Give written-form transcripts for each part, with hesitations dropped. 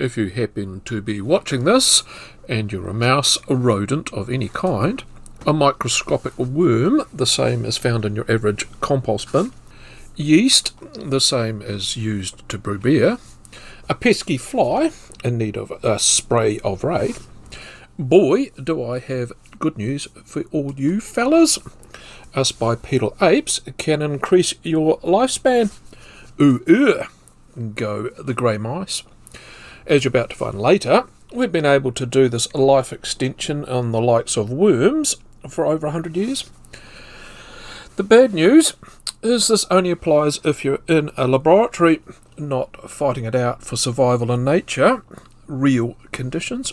If you happen to be watching this, and you're a mouse, a rodent of any kind, a microscopic worm, the same as found in your average compost bin, yeast, the same as used to brew beer, a pesky fly in need of a spray of raid, boy, do I have good news for all you fellas. Us bipedal apes can increase your lifespan. Ooh, go the grey mice. As you're about to find later, we've been able to do this life extension on the likes of worms for over 100 years. The bad news is this only applies if you're in a laboratory, not fighting it out for survival in nature, real conditions.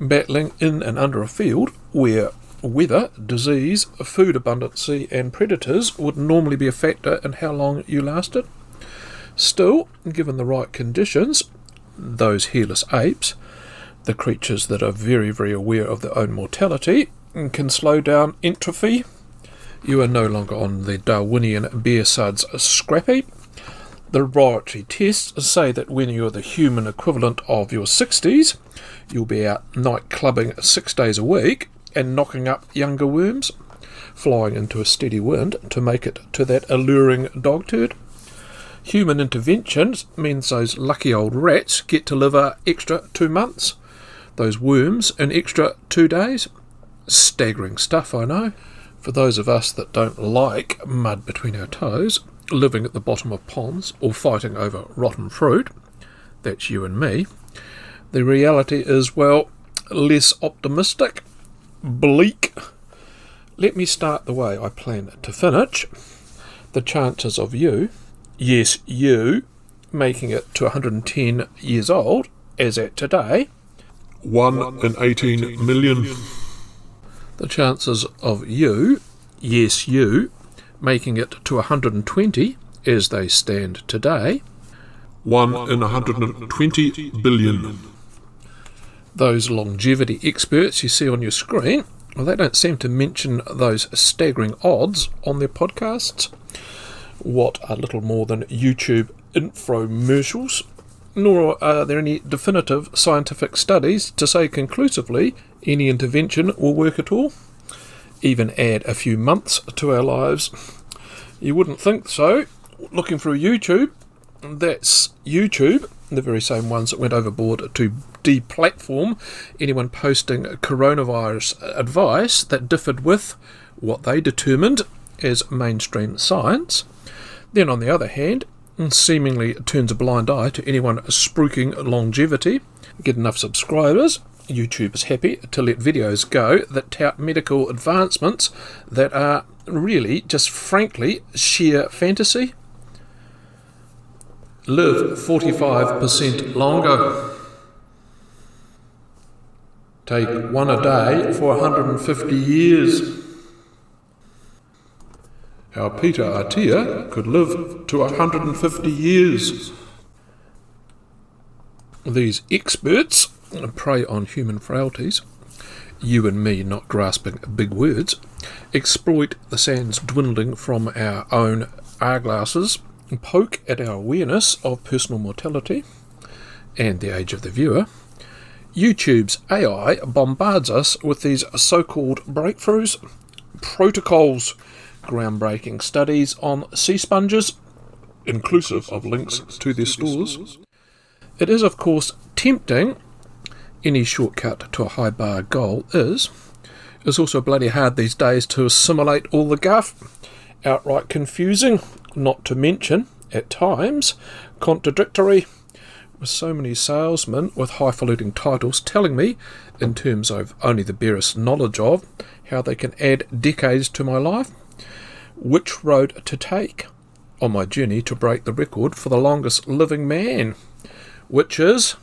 Battling in and under a field where weather, disease, food abundancy and predators would normally be a factor in how long you lasted. Still, given the right conditions, those hairless apes, the creatures that are very, very aware of their own mortality, can slow down entropy. You are no longer on the Darwinian bear suds scrap heap. The laboratory tests say that when you're the human equivalent of your 60s, you'll be out night clubbing 6 days a week and knocking up younger worms, flying into a steady wind to make it to that alluring dog turd. Human interventions means those lucky old rats get to live an extra 2 months, those worms an extra 2 days. Staggering stuff, I know. For those of us that don't like mud between our toes, living at the bottom of ponds or fighting over rotten fruit, that's you and me, the reality is, well, less optimistic, bleak. Let me start the way I plan to finish. The chances of you, yes you, making it to 110 years old, as at today, 1 in 18 million. The chances of you, yes you, making it to 120, as they stand today, 1 in 120 billion. Those longevity experts you see on your screen, well, they don't seem to mention those staggering odds on their podcasts. What are little more than YouTube infomercials, nor are there any definitive scientific studies to say conclusively any intervention will work at all, even add a few months to our lives. You wouldn't think so. Looking through YouTube, that's YouTube, the very same ones that went overboard to deplatform anyone posting coronavirus advice that differed with what they determined as mainstream science. Then on the other hand, seemingly turns a blind eye to anyone spruiking longevity. Get enough subscribers, YouTube is happy to let videos go that tout medical advancements that are really just frankly sheer fantasy. Live 45% longer. Take one a day for 150 years. How Peter Attia could live to 150 years. These experts prey on human frailties, you and me not grasping big words, exploit the sands dwindling from our own eyeglasses, poke at our awareness of personal mortality and the age of the viewer. YouTube's AI bombards us with these so-called breakthroughs, protocols, groundbreaking studies on sea sponges, inclusive of links to their stores. It is, of course, tempting. Any shortcut to a high bar goal is. It's also bloody hard these days to assimilate all the guff. Outright confusing, not to mention, at times, contradictory, with so many salesmen with highfalutin titles telling me, in terms of only the barest knowledge of, how they can add decades to my life, which road to take on my journey to break the record for the longest living man, which is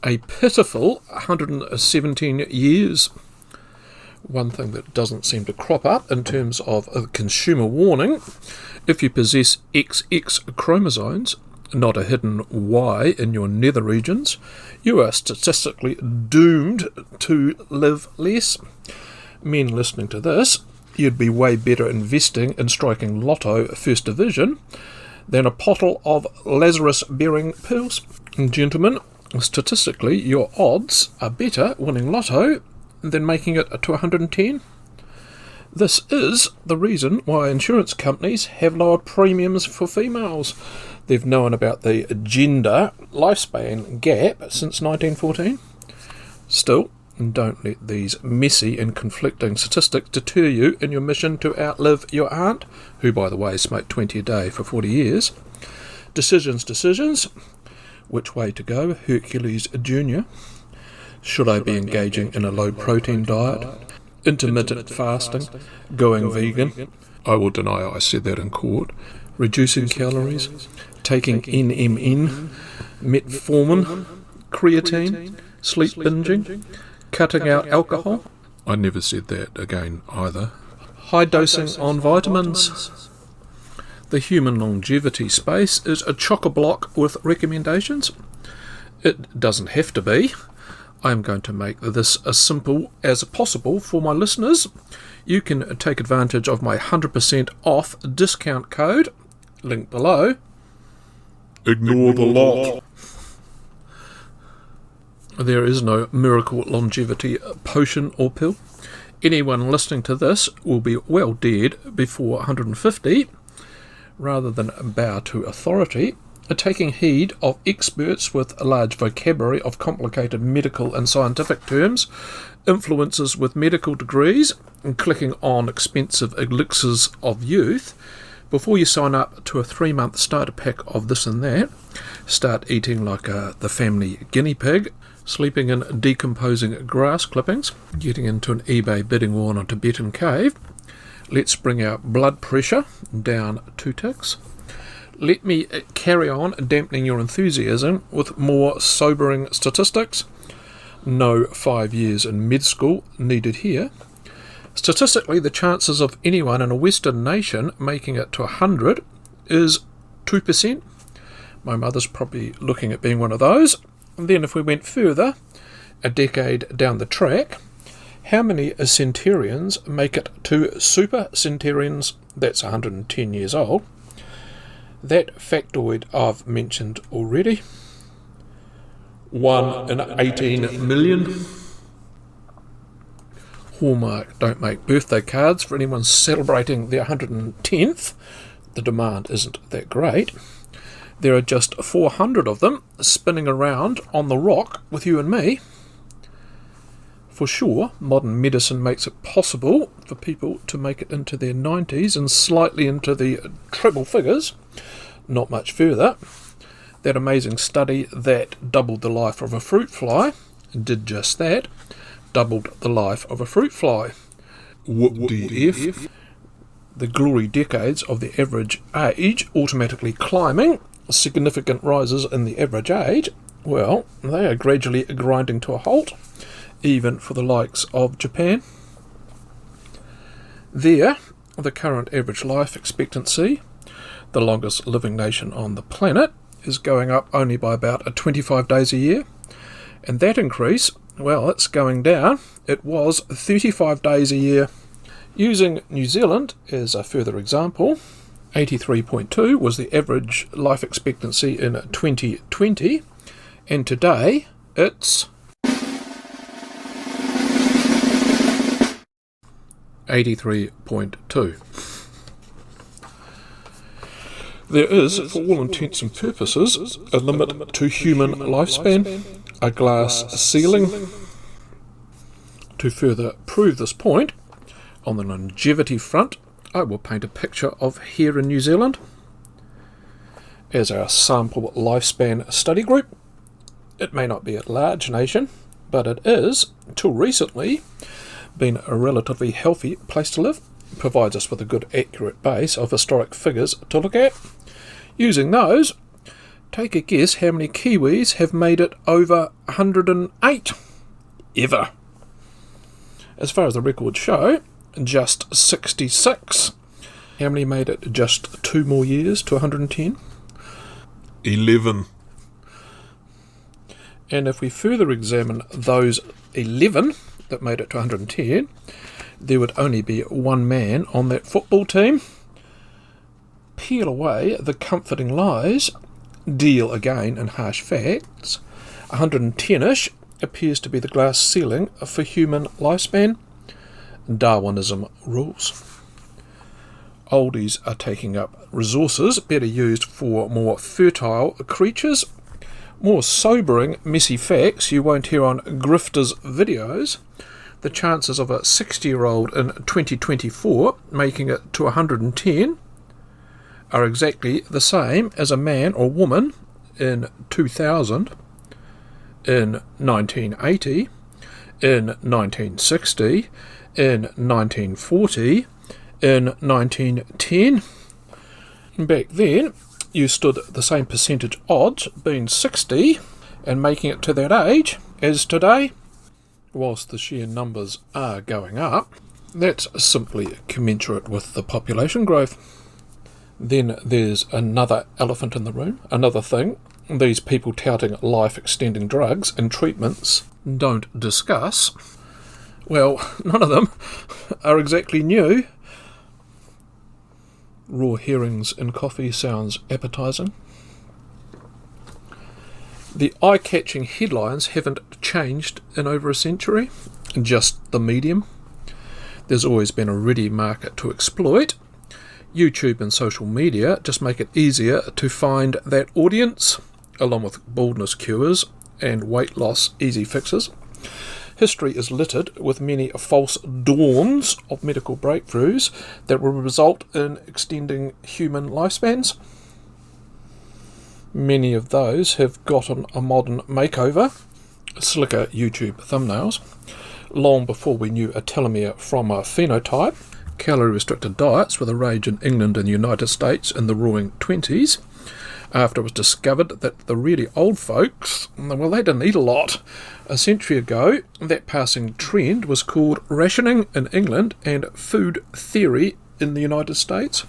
a pitiful 117 years. One thing that doesn't seem to crop up in terms of a consumer warning, if you possess XX chromosomes, not a hidden Y in your nether regions, you are statistically doomed to live less. Men listening to this, you'd be way better investing in striking Lotto First Division than a pottle of Lazarus-bearing pills. And gentlemen, statistically, your odds are better winning Lotto than making it to 110. This is the reason why insurance companies have lower premiums for females. They've known about the gender lifespan gap since 1914. Still, don't let these messy and conflicting statistics deter you in your mission to outlive your aunt, who, by the way, smoked 20 a day for 40 years. Decisions. Which way to go, Hercules Jr.? Should I be engaging in a low-protein diet? Intermittent fasting? Going vegan? I will deny I said that in court. Reducing calories? Taking NMN? Metformin? Creatine? Sleep binging? Cutting out alcohol? I never said that again either. High dosing on vitamins? The human longevity space is a chock-a-block with recommendations. It doesn't have to be. I am going to make this as simple as possible for my listeners. You can take advantage of my 100% off discount code, link below. Ignore the lot. There is no miracle longevity potion or pill. Anyone listening to this will be well dead before 150. Rather than bow to authority, taking heed of experts with a large vocabulary of complicated medical and scientific terms, influencers with medical degrees, and clicking on expensive elixirs of youth, before you sign up to a 3-month starter pack of this and that, start eating like the family guinea pig, sleeping in decomposing grass clippings, getting into an eBay bidding war on a Tibetan cave. Let's bring our blood pressure down 2 ticks. Let me carry on dampening your enthusiasm with more sobering statistics. No 5 years in med school needed here. Statistically, the chances of anyone in a Western nation making it to 100 is 2%. My mother's probably looking at being one of those. And then if we went further, a decade down the track, how many centurions make it to super centurions? That's 110 years old. That factoid I've mentioned already. 1 in 18 million. Hallmark don't make birthday cards for anyone celebrating their 110th. The demand isn't that great. There are just 400 of them spinning around on the rock with you and me. For sure, modern medicine makes it possible for people to make it into their 90s and slightly into the treble figures. Not much further. That amazing study that doubled the life of a fruit fly did just that. Doubled the life of a fruit fly. WDF? The glory decades of the average age automatically climbing. Significant rises in the average age. Well, they are gradually grinding to a halt, even for the likes of Japan. There, the current average life expectancy, the longest living nation on the planet, is going up only by about 25 days a year. And that increase, well, it's going down. It was 35 days a year. Using New Zealand as a further example, 83.2 was the average life expectancy in 2020, and today it's 83.2. There is, for all intents and purposes, a limit to human lifespan, a glass ceiling. To further prove this point, on the longevity front, I will paint a picture of here in New Zealand. As our sample lifespan study group, it may not be a large nation, but it is, till recently, been a relatively healthy place to live. Provides us with a good accurate base of historic figures to look at. Using those, take a guess how many Kiwis have made it over 108 ever. As far as the records show, just 66. How many made it just 2 more years to 110? 11. And if we further examine those 11 that made it to 110, there would only be one man on that football team. Peel away the comforting lies, deal again in harsh facts. 110-ish appears to be the glass ceiling for human lifespan. Darwinism rules. Oldies are taking up resources better used for more fertile creatures. More sobering, messy facts you won't hear on Grifters videos. The chances of a 60-year-old in 2024 making it to 110 are exactly the same as a man or woman in 2000, in 1980, in 1960, in 1940, in 1910. Back then, you stood the same percentage odds being 60 and making it to that age as today. Whilst the sheer numbers are going up, that's simply commensurate with the population growth. Then there's another elephant in the room, another thing these people touting life-extending drugs and treatments don't discuss. Well, none of them are exactly new. Raw herrings in coffee sounds appetising. The eye-catching headlines haven't changed in over a century, just the medium. There's always been a ready market to exploit. YouTube and social media just make it easier to find that audience, along with baldness cures and weight loss easy fixes. History is littered with many false dawns of medical breakthroughs that will result in extending human lifespans. Many of those have gotten a modern makeover, slicker YouTube thumbnails, long before we knew a telomere from a phenotype. Calorie-restricted diets were the rage in England and the United States in the roaring 20s, after it was discovered that the really old folks, well, they didn't eat a lot. A century ago, that passing trend was called rationing in England and food theory in the United States.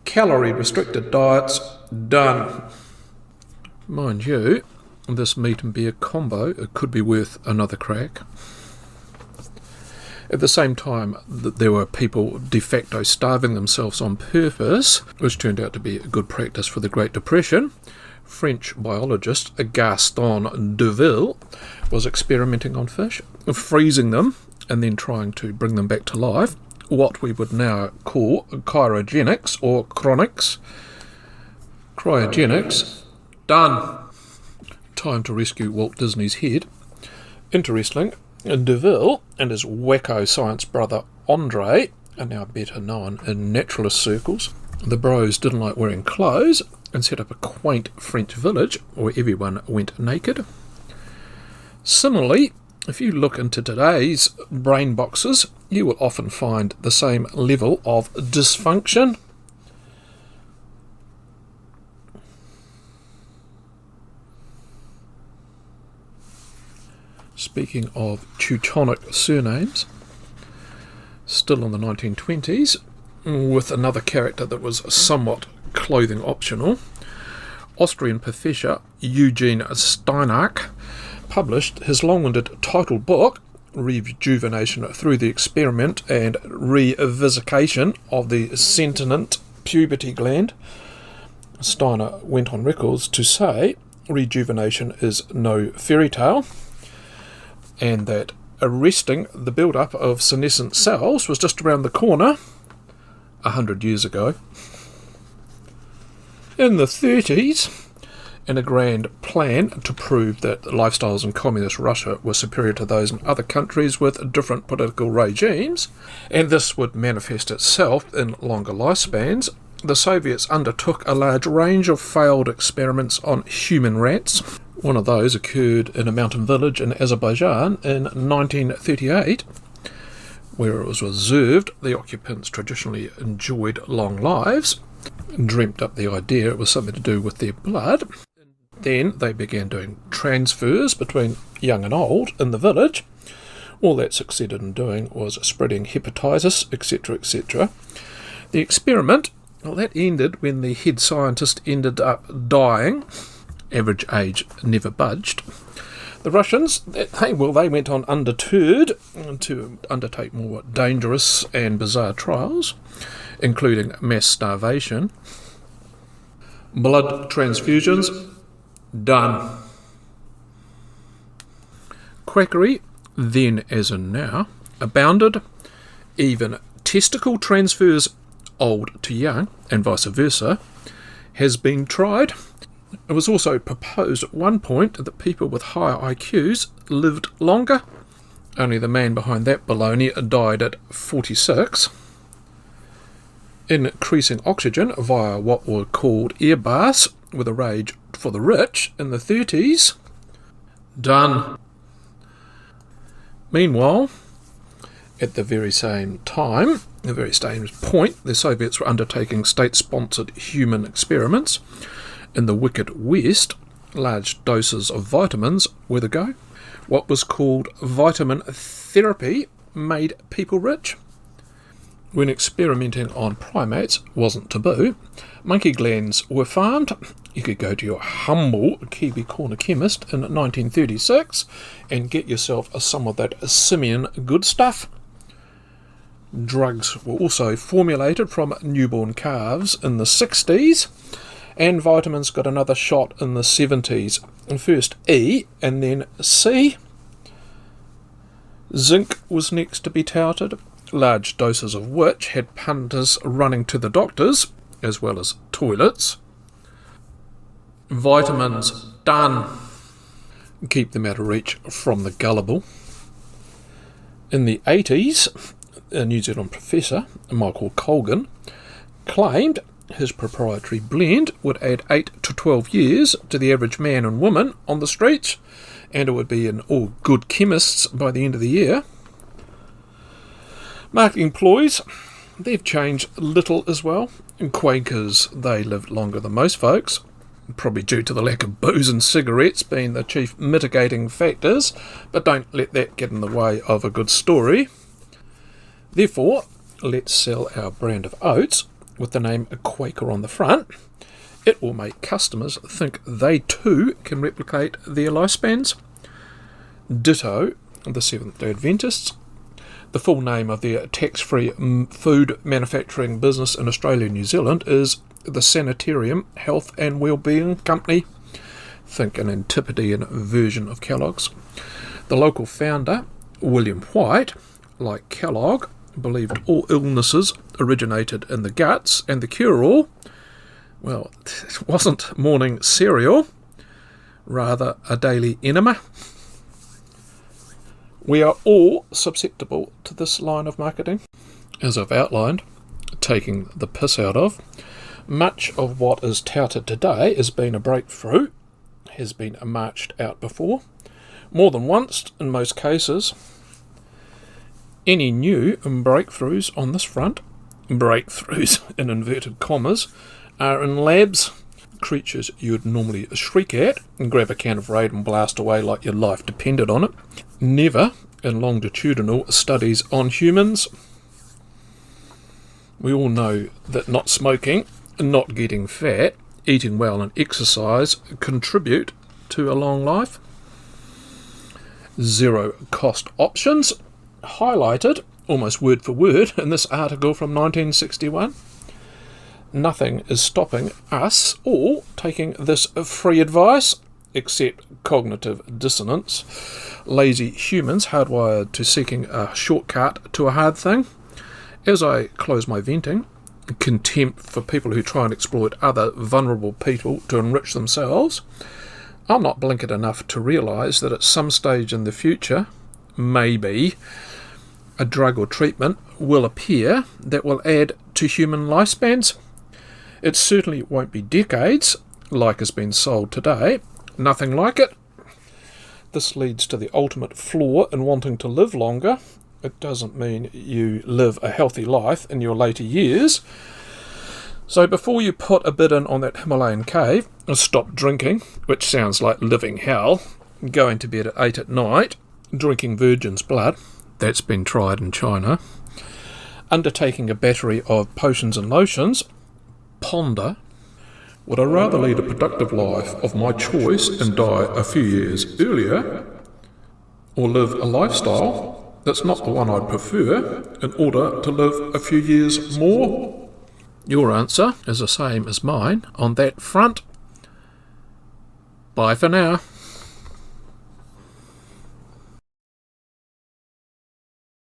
Calorie-restricted diets, done. Mind you, this meat and beer combo could be worth another crack. At the same time, there were people de facto starving themselves on purpose, which turned out to be a good practice for the Great Depression. French biologist Gaston Deville was experimenting on fish, freezing them and then trying to bring them back to life, what we would now call cryogenics or chronics. Cryogenics, done. Time to rescue Walt Disney's head. Interesting, Deville and his wacko science brother Andre are now better known in naturalist circles. The bros didn't like wearing clothes and set up a quaint French village where everyone went naked. Similarly, if you look into today's brain boxes, you will often find the same level of dysfunction. Speaking of Teutonic surnames, still in the 1920s, with another character that was somewhat clothing optional, Austrian professor Eugene Steinach published his long-winded titled book, Rejuvenation Through the Experiment and Revivification of the Sentient Puberty Gland. Steiner went on records to say rejuvenation is no fairy tale, and that arresting the build-up of senescent cells was just around the corner 100 years ago. In the 30s, in a grand plan to prove that lifestyles in communist Russia were superior to those in other countries with different political regimes, and this would manifest itself in longer lifespans, the Soviets undertook a large range of failed experiments on human rats. One of those occurred in a mountain village in Azerbaijan in 1938, where it was observed the occupants traditionally enjoyed long lives, and dreamt up the idea it was something to do with their blood. Then they began doing transfers between young and old in the village. All that succeeded in doing was spreading hepatitis, etc., etc. The experiment, well, that ended when the head scientist ended up dying. Average age never budged. The Russians, they went on undeterred to undertake more dangerous and bizarre trials, including mass starvation. Blood transfusions, done. Quackery, then as in now, abounded. Even testicle transfers, old to young, and vice versa, has been tried. It was also proposed at one point that people with higher IQs lived longer. Only the man behind that baloney died at 46. Increasing oxygen via what were called air baths with a rage for the rich in the 30s. Done. Meanwhile, at the very same time, the very same point, the Soviets were undertaking state-sponsored human experiments. In the wicked West, large doses of vitamins were the go. What was called vitamin therapy made people rich. When experimenting on primates wasn't taboo, monkey glands were farmed. You could go to your humble Kiwi corner chemist in 1936 and get yourself some of that simian good stuff. Drugs were also formulated from newborn calves in the 60s, and vitamins got another shot in the 70s. First E and then C. Zinc was next to be touted, large doses of which had punters running to the doctors, as well as toilets. Vitamins, done. Keep them out of reach from the gullible. In the 80s, a New Zealand professor, Michael Colgan, claimed his proprietary blend would add 8 to 12 years to the average man and woman on the streets, and it would be in all good chemists by the end of the year. Marketing ploys, they've changed little as well. And Quakers, they lived longer than most folks, probably due to the lack of booze and cigarettes being the chief mitigating factors, but don't let that get in the way of a good story. Therefore, let's sell our brand of oats with the name Quaker on the front. It will make customers think they too can replicate their lifespans. Ditto the Seventh-day Adventists. The full name of their tax-free food manufacturing business in Australia and New Zealand is the Sanitarium Health and Wellbeing Company. Think an Antipodean version of Kellogg's. The local founder, William White, like Kellogg, believed all illnesses originated in the guts, and the cure-all, well, it wasn't morning cereal, rather a daily enema. We are all susceptible to this line of marketing. As I've outlined, taking the piss out of, much of what is touted today as being a breakthrough has been marched out before, more than once in most cases. Any new breakthroughs on this front, breakthroughs in inverted commas, are in labs, creatures you would normally shriek at and grab a can of Raid and blast away like your life depended on it. Never in longitudinal studies on humans. We all know that not smoking, not getting fat, eating well and exercise contribute to a long life. Zero cost options, highlighted almost word for word in this article from 1961. Nothing is stopping us all taking this free advice, except cognitive dissonance. Lazy humans hardwired to seeking a shortcut to a hard thing. As I close my venting, contempt for people who try and exploit other vulnerable people to enrich themselves, I'm not blinkered enough to realise that at some stage in the future, maybe, a drug or treatment will appear that will add to human lifespans. It certainly won't be decades, like has been sold today. Nothing like it. This leads to the ultimate flaw in wanting to live longer. It doesn't mean you live a healthy life in your later years. So before you put a bid in on that Himalayan cave, stop drinking, which sounds like living hell, going to bed at 8 at night, drinking virgin's blood, that's been tried in China, undertaking a battery of potions and lotions, ponder, would I rather lead a productive life of my choice and die a few years earlier, or live a lifestyle that's not the one I'd prefer in order to live a few years more? Your answer is the same as mine on that front. Bye for now.